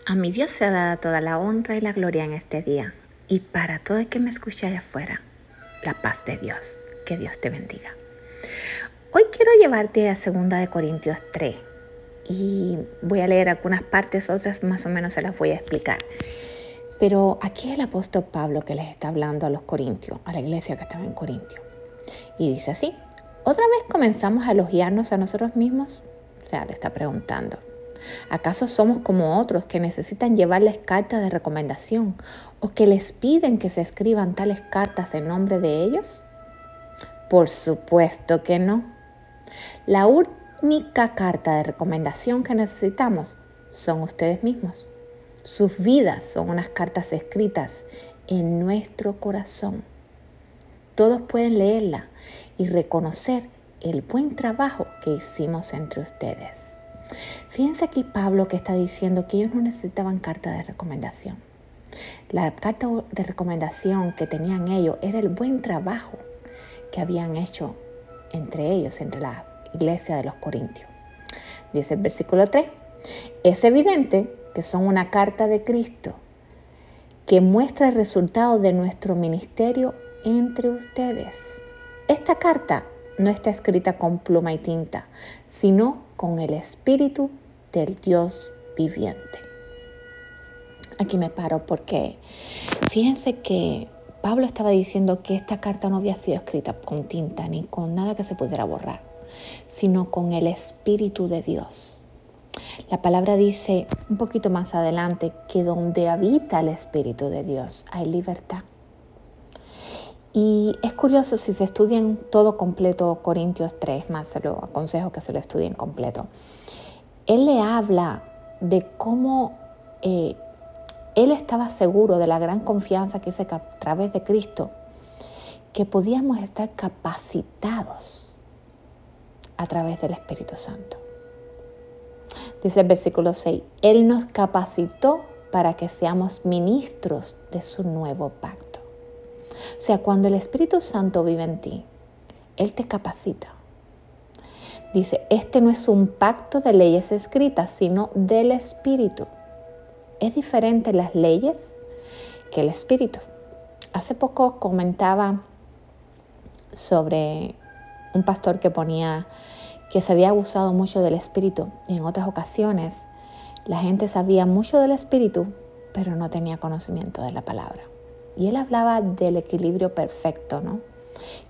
A mi Dios sea dada toda la honra y la gloria en este día. Y para todo el que me escucha allá afuera, la paz de Dios. Que Dios te bendiga. Hoy quiero llevarte a 2 Corintios 3. Y voy a leer algunas partes, otras más o menos se las voy a explicar. Pero aquí es el apóstol Pablo que les está hablando a los corintios, a la iglesia que estaba en Corintio. Y dice así: ¿otra vez comenzamos a elogiarnos a nosotros mismos? O sea, le está preguntando. ¿Acaso somos como otros que necesitan llevarles cartas de recomendación o que les piden que se escriban tales cartas en nombre de ellos? Por supuesto que no. La única carta de recomendación que necesitamos son ustedes mismos. Sus vidas son unas cartas escritas en nuestro corazón. Todos pueden leerla y reconocer el buen trabajo que hicimos entre ustedes. Fíjense aquí Pablo que está diciendo que ellos no necesitaban carta de recomendación. La carta de recomendación que tenían ellos era el buen trabajo que habían hecho entre ellos, entre la iglesia de los Corintios. Dice el versículo 3, es evidente que son una carta de Cristo que muestra el resultado de nuestro ministerio entre ustedes. Esta carta no está escrita con pluma y tinta, sino con el Espíritu del Dios viviente. Aquí me paro porque fíjense que Pablo estaba diciendo que esta carta no había sido escrita con tinta ni con nada que se pudiera borrar, sino con el Espíritu de Dios. La palabra dice un poquito más adelante que donde habita el Espíritu de Dios hay libertad. Y es curioso, si se estudian todo completo, Corintios 3, más se lo aconsejo que se lo estudien completo. Él le habla de cómo él estaba seguro de la gran confianza que hizo a través de Cristo, que podíamos estar capacitados a través del Espíritu Santo. Dice el versículo 6, Él nos capacitó para que seamos ministros de su nuevo pacto. O sea, cuando el Espíritu Santo vive en ti, Él te capacita. Dice, este no es un pacto de leyes escritas, sino del Espíritu. Es diferente las leyes que el Espíritu. Hace poco comentaba sobre un pastor que ponía que se había abusado mucho del Espíritu. Y en otras ocasiones la gente sabía mucho del Espíritu, pero no tenía conocimiento de la palabra. Y él hablaba del equilibrio perfecto, ¿no?,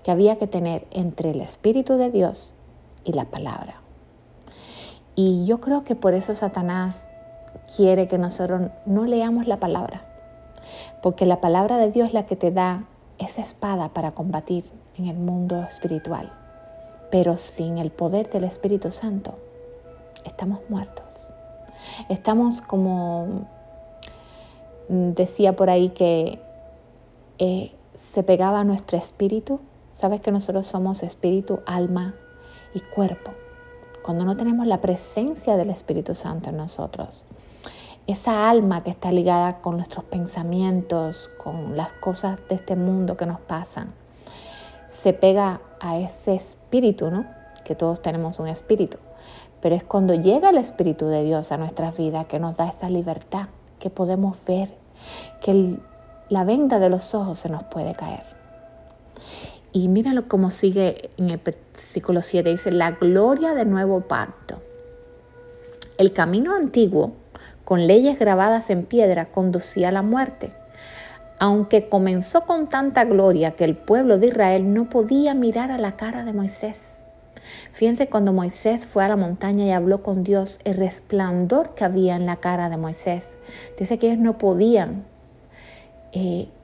que había que tener entre el Espíritu de Dios y la palabra. Y yo creo que por eso Satanás quiere que nosotros no leamos la palabra, porque la palabra de Dios es la que te da esa espada para combatir en el mundo espiritual. Pero sin el poder del Espíritu Santo, estamos muertos. Estamos como decía por ahí que se pegaba a nuestro espíritu. Sabes que nosotros somos espíritu, alma y cuerpo. Cuando no tenemos la presencia del Espíritu Santo en nosotros, esa alma que está ligada con nuestros pensamientos, con las cosas de este mundo que nos pasan, se pega a ese espíritu, ¿no? Que todos tenemos un espíritu. Pero es cuando llega el Espíritu de Dios a nuestras vidas que nos da esa libertad, que podemos ver, que la venda de los ojos se nos puede caer. Y míralo cómo sigue en el versículo 7. Dice, la gloria del nuevo pacto. El camino antiguo, con leyes grabadas en piedra, conducía a la muerte. Aunque comenzó con tanta gloria que el pueblo de Israel no podía mirar a la cara de Moisés. Fíjense, cuando Moisés fue a la montaña y habló con Dios, el resplandor que había en la cara de Moisés. Dice que ellos no podían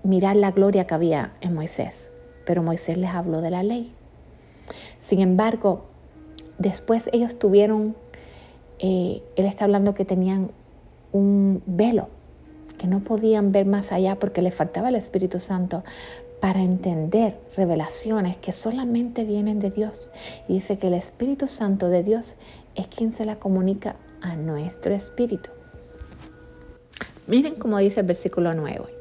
mirar la gloria que había en Moisés, pero Moisés les habló de la ley. Sin embargo, después ellos tuvieron, él está hablando que tenían un velo, que no podían ver más allá porque les faltaba el Espíritu Santo para entender revelaciones que solamente vienen de Dios. Y dice que el Espíritu Santo de Dios es quien se la comunica a nuestro espíritu. Miren cómo dice el versículo 9.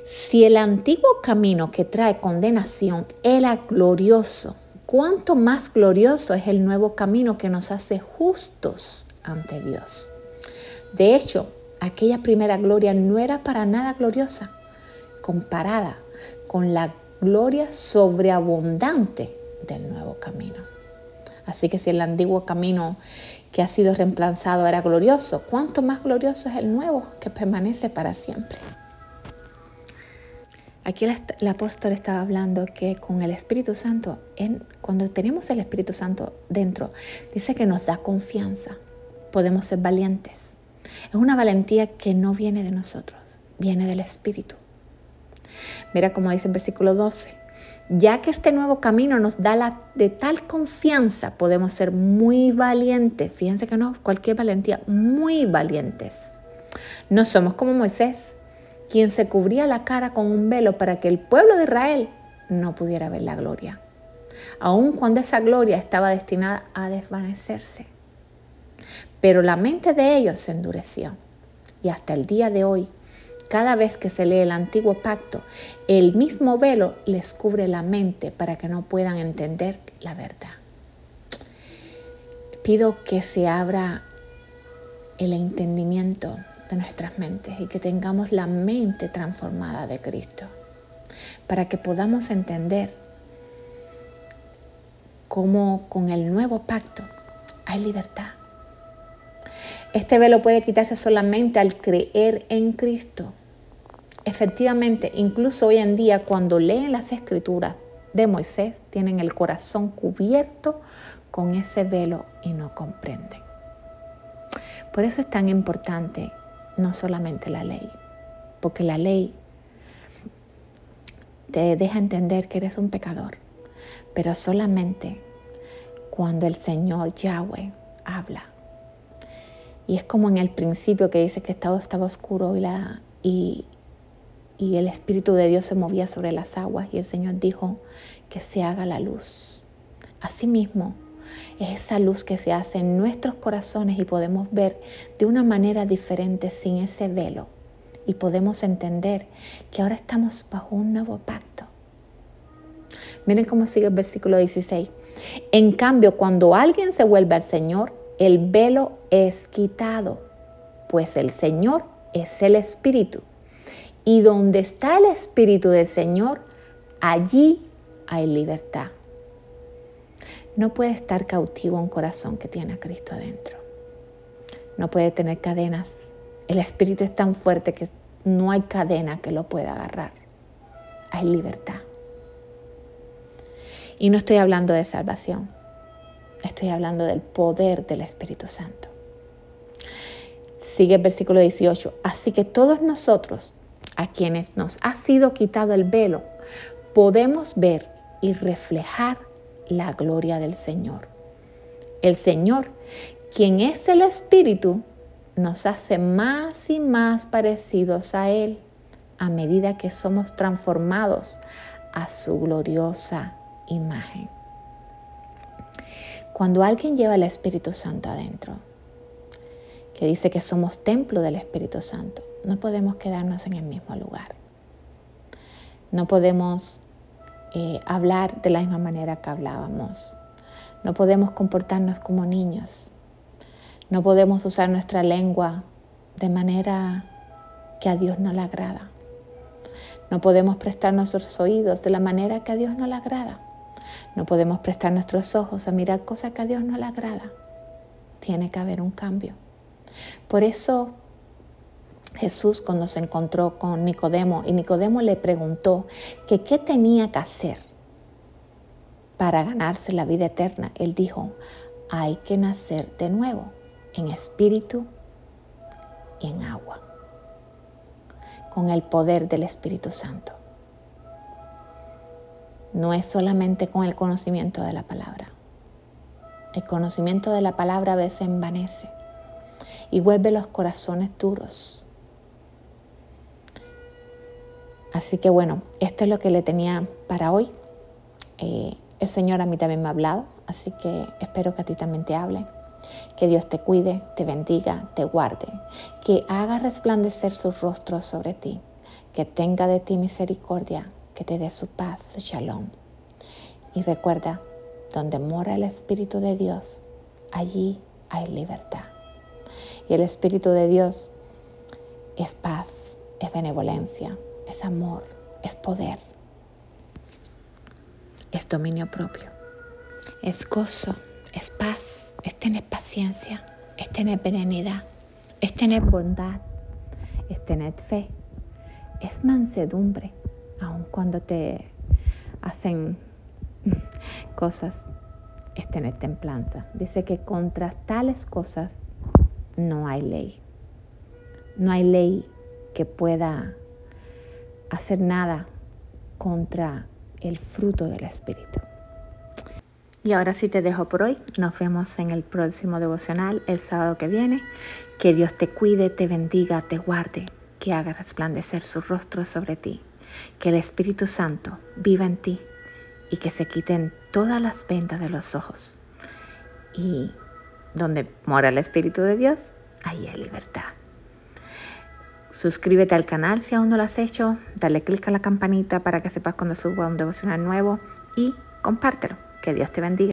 Si el antiguo camino que trae condenación era glorioso, ¿cuánto más glorioso es el nuevo camino que nos hace justos ante Dios? De hecho, aquella primera gloria no era para nada gloriosa comparada con la gloria sobreabundante del nuevo camino. Así que si el antiguo camino que ha sido reemplazado era glorioso, ¿cuánto más glorioso es el nuevo que permanece para siempre? Aquí el apóstol estaba hablando que con el Espíritu Santo, cuando tenemos el Espíritu Santo dentro, dice que nos da confianza, podemos ser valientes. Es una valentía que no viene de nosotros, viene del Espíritu. Mira como dice el versículo 12, ya que este nuevo camino nos da de tal confianza, podemos ser muy valientes. Fíjense que no cualquier valentía, muy valientes. No somos como Moisés, quien se cubría la cara con un velo para que el pueblo de Israel no pudiera ver la gloria, aun cuando esa gloria estaba destinada a desvanecerse. Pero la mente de ellos se endureció y hasta el día de hoy, cada vez que se lee el antiguo pacto, el mismo velo les cubre la mente para que no puedan entender la verdad. Pido que se abra el entendimiento de nuestras mentes y que tengamos la mente transformada de Cristo para que podamos entender cómo con el nuevo pacto hay libertad. Este velo puede quitarse solamente al creer en Cristo. Efectivamente, incluso hoy en día cuando leen las escrituras de Moisés, tienen el corazón cubierto con ese velo y no comprenden. Por eso es tan importante no solamente la ley, porque la ley te deja entender que eres un pecador, pero solamente cuando el Señor Yahweh habla. Y es como en el principio que dice que todo estaba oscuro y el Espíritu de Dios se movía sobre las aguas y el Señor dijo que se haga la luz. Asimismo, es esa luz que se hace en nuestros corazones y podemos ver de una manera diferente sin ese velo. Y podemos entender que ahora estamos bajo un nuevo pacto. Miren cómo sigue el versículo 16. En cambio, cuando alguien se vuelve al Señor, el velo es quitado, pues el Señor es el Espíritu. Y donde está el Espíritu del Señor, allí hay libertad. No puede estar cautivo un corazón que tiene a Cristo adentro. No puede tener cadenas. El Espíritu es tan fuerte que no hay cadena que lo pueda agarrar. Hay libertad. Y no estoy hablando de salvación. Estoy hablando del poder del Espíritu Santo. Sigue el versículo 18. Así que todos nosotros, a quienes nos ha sido quitado el velo, podemos ver y reflejar la gloria del Señor. El Señor, quien es el Espíritu, nos hace más y más parecidos a Él a medida que somos transformados a su gloriosa imagen. Cuando alguien lleva el Espíritu Santo adentro, que dice que somos templo del Espíritu Santo, no podemos quedarnos en el mismo lugar. No podemos hablar de la misma manera que hablábamos. No podemos comportarnos como niños. No podemos usar nuestra lengua de manera que a Dios no le agrada. No podemos prestar nuestros oídos de la manera que a Dios no le agrada. No podemos prestar nuestros ojos a mirar cosas que a Dios no le agrada. Tiene que haber un cambio. Por eso Jesús, cuando se encontró con Nicodemo y Nicodemo le preguntó que qué tenía que hacer para ganarse la vida eterna, él dijo, hay que nacer de nuevo en espíritu y en agua, con el poder del Espíritu Santo. No es solamente con el conocimiento de la palabra. El conocimiento de la palabra a veces envanece y vuelve los corazones duros. Así que bueno, esto es lo que le tenía para hoy. El Señor a mí también me ha hablado, así que espero que a ti también te hable. Que Dios te cuide, te bendiga, te guarde. Que haga resplandecer su rostro sobre ti. Que tenga de ti misericordia, que te dé su paz, su shalom. Y recuerda, donde mora el Espíritu de Dios, allí hay libertad. Y el Espíritu de Dios es paz, es benevolencia, es amor, es poder, es dominio propio, es gozo, es paz, es tener paciencia, es tener benignidad, es tener bondad, es tener fe, es mansedumbre, aun cuando te hacen cosas, es tener templanza. Dice que contra tales cosas no hay ley. No hay ley que pueda hacer nada contra el fruto del Espíritu. Y ahora sí te dejo por hoy. Nos vemos en el próximo devocional el sábado que viene. Que Dios te cuide, te bendiga, te guarde, que haga resplandecer su rostro sobre ti. Que el Espíritu Santo viva en ti y que se quiten todas las vendas de los ojos. Y donde mora el Espíritu de Dios, ahí hay libertad. Suscríbete al canal si aún no lo has hecho. Dale clic a la campanita para que sepas cuando suba un devocional nuevo y compártelo. Que Dios te bendiga.